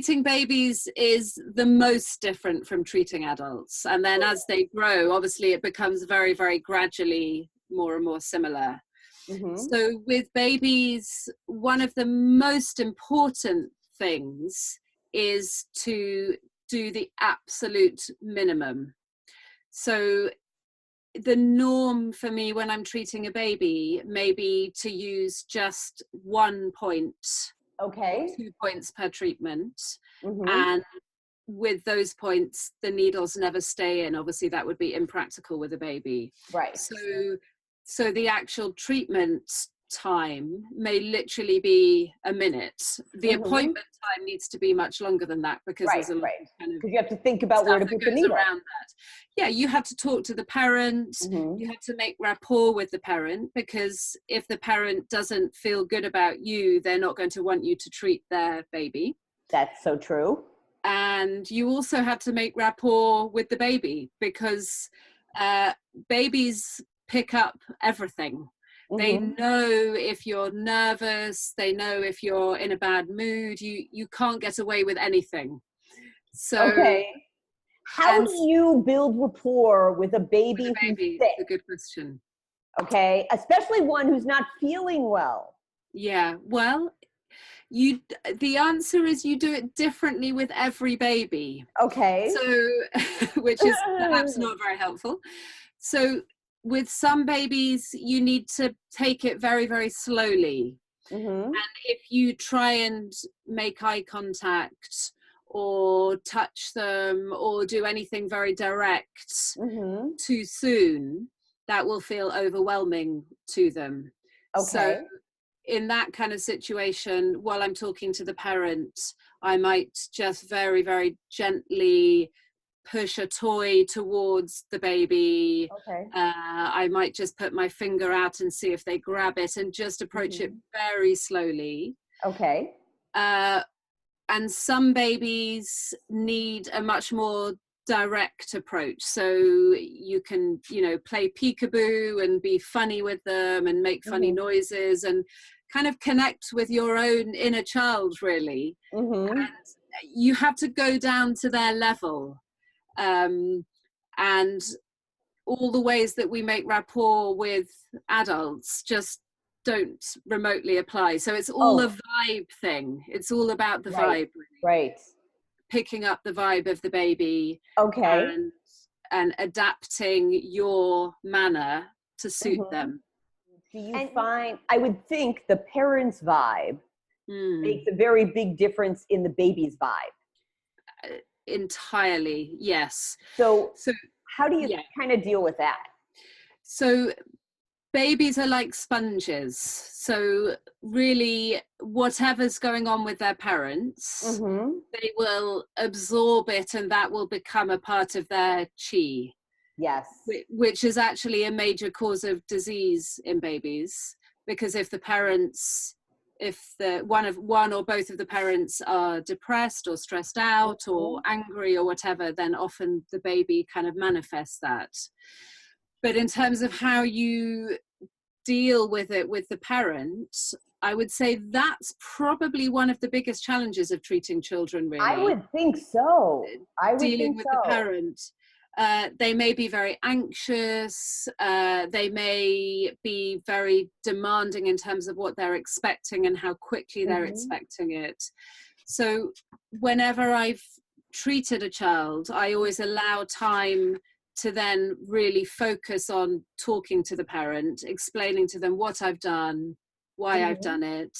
treating babies is the most different from treating adults. And then as they grow, obviously it becomes very, very gradually more and more similar. So with babies, one of the most important things is to do the absolute minimum. So the norm for me when I'm treating a baby may be to use just 1 point, 2 points per treatment. And with those points, the needles never stay in. Obviously, that would be impractical with a baby. Right. So the actual treatment time may literally be a minute. The appointment time needs to be much longer than that, because there's a lot of kind of, because you have to think about where to put the needle around that. Yeah, you have to talk to the parent. You have to make rapport with the parent, because if the parent doesn't feel good about you, they're not going to want you to treat their baby. That's so true. And you also have to make rapport with the baby, because babies pick up everything. They know if you're nervous, they know if you're in a bad mood. You can't get away with anything. So how do you build rapport with a baby who's sick? That's a good question. Okay, especially one who's not feeling well. Yeah, well, the answer is you do it differently with every baby. Okay. So, which is perhaps not very helpful. So with some babies, you need to take it very, very slowly. And if you try and make eye contact or touch them or do anything very direct too soon, that will feel overwhelming to them. So in that kind of situation, while I'm talking to the parent, I might just very, very gently push a toy towards the baby. I might just put my finger out and see if they grab it, and just approach it very slowly. And some babies need a much more direct approach. So you can, play peekaboo and be funny with them and make funny noises and kind of connect with your own inner child, really. And you have to go down to their level. And all the ways that we make rapport with adults just don't remotely apply. So it's all a vibe thing. It's all about the vibe. Right. Picking up the vibe of the baby. And adapting your manner to suit them. Do you find, I would think the parent's vibe makes a very big difference in the baby's vibe. Entirely, yes. So how do you kind of deal with that? So babies are like sponges. So really, whatever's going on with their parents, they will absorb it, and that will become a part of their chi. Yes. Which is actually a major cause of disease in babies, because if one or both of the parents are depressed or stressed out or angry or whatever, then often the baby kind of manifests that. But in terms of how you deal with it with the parent, I would say that's probably one of the biggest challenges of treating children, really. I would think so. Dealing with the parent. They may be very anxious. They may be very demanding in terms of what they're expecting and how quickly they're expecting it. So whenever I've treated a child, I always allow time to then really focus on talking to the parent, explaining to them what I've done, why I've done it,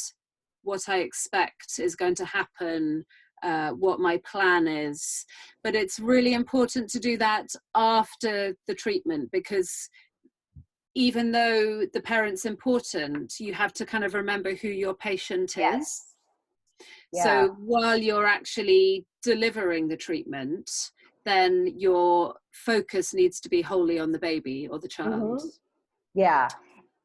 what I expect is going to happen, what my plan is. But it's really important to do that after the treatment, because even though the parent's important, you have to kind of remember who your patient is. So while you're actually delivering the treatment, then your focus needs to be wholly on the baby or the child. Yeah.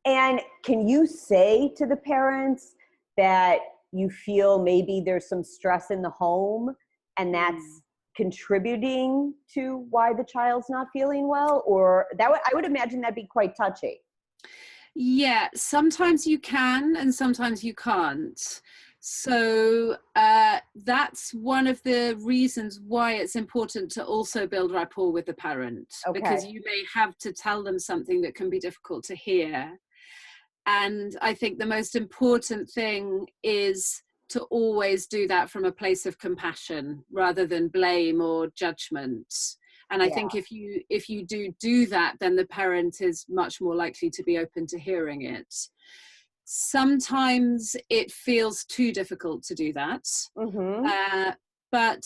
And can you say to the parents that you feel maybe there's some stress in the home and that's contributing to why the child's not feeling well? Or I would imagine that'd be quite touchy. Yeah, sometimes you can and sometimes you can't. So that's one of the reasons why it's important to also build rapport with the parent, because you may have to tell them something that can be difficult to hear. And I think the most important thing is to always do that from a place of compassion rather than blame or judgment. And I think if you do that, then the parent is much more likely to be open to hearing it. Sometimes it feels too difficult to do that. But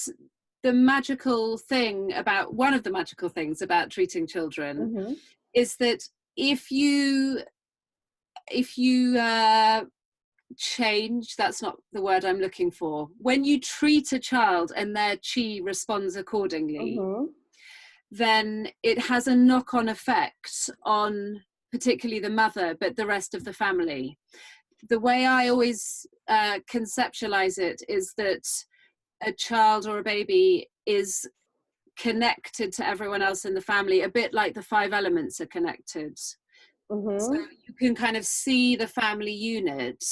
the magical thing about, one of the magical things about treating children is that if you change, that's not the word I'm looking for, when you treat a child and their chi responds accordingly, then it has a knock-on effect on particularly the mother, but the rest of the family. The way I always conceptualize it is that a child or a baby is connected to everyone else in the family, a bit like the 5 elements are connected. So you can kind of see the family unit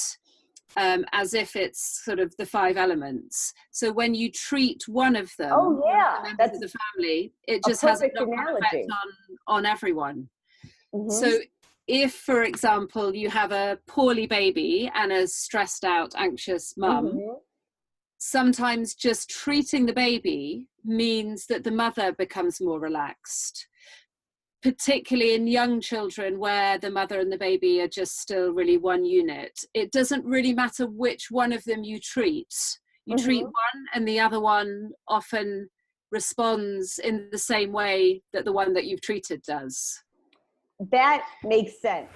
as if it's sort of the 5 elements. So when you treat one of them, members of the family, it just has a knock-on effect on everyone. So if, for example, you have a poorly baby and a stressed out, anxious mum, sometimes just treating the baby means that the mother becomes more relaxed, particularly in young children where the mother and the baby are just still really one unit. It doesn't really matter which one of them you treat. You treat one and the other one often responds in the same way that the one that you've treated does. That makes sense.